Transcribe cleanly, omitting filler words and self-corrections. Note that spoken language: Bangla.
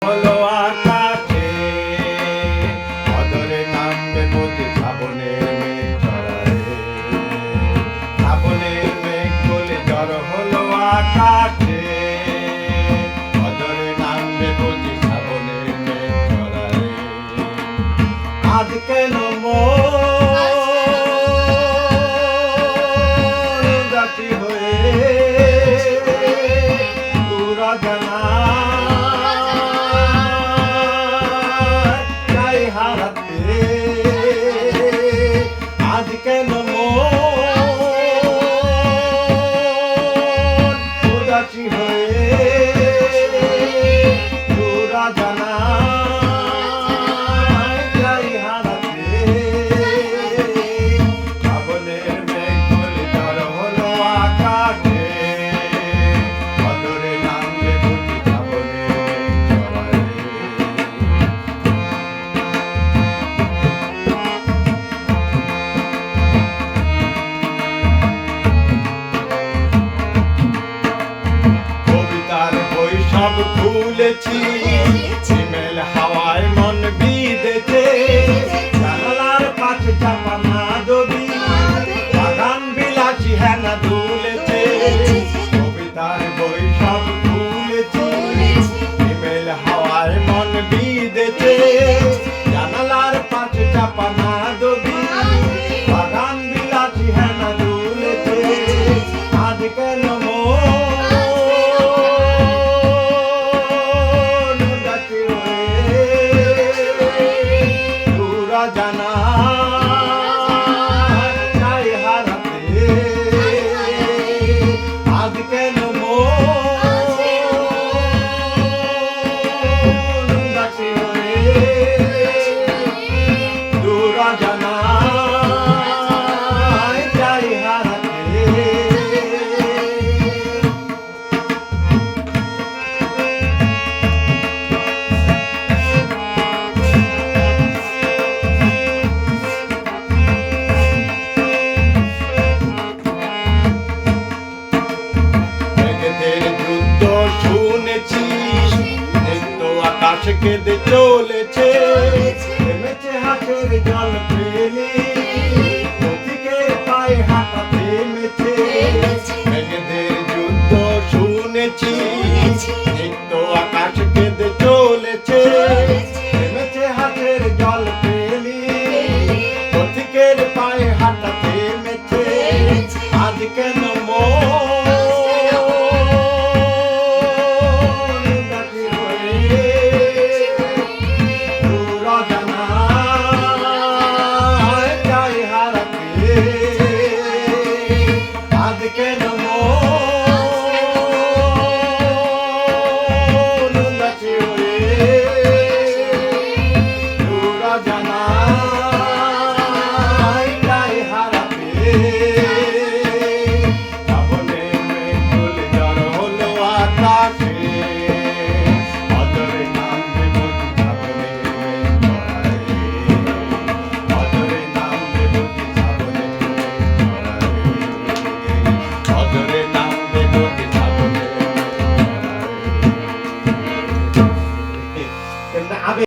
হলো আকাশে অদরে নামবে বুঝি শ্রাবণের মেঘ চড়ায় শ্রাবণের মেঘ বলে জ্বর হলো আকাশে অদরে নামবে বুঝি শ্রাবণের মেঘ চড়ায় আজ কেন মন হয়ে পুরা জানা হারাতে আজ কেন মন উদাসী হয়ে পুরা জানা যাই হারাতে শ্রাবণের মেঘ বলে জ্বর হলো আকাশে অদরে নামবে বুঝি শ্রাবণের মেঘ চড়ায় সব খুলেছি ঝিমেল হাওয়ায় মন বিঁধেছে জানালার পাশে চাপা মাধবী বাগান বিলাসী হেনা দুলেছে কবিতার বই সব খুলেছি ঝিমেল হাওয়ায় মন বিঁধেছে জানালার পাশে চাপা মাধবী বাগান বিলাসী হেনা দুলেছে আজ কেন জানা যাই হারাতে আজ কেন মন দূরা জানা যাই হারাতে শুনেছি নিত্য আকাশ কেঁদে চলেছে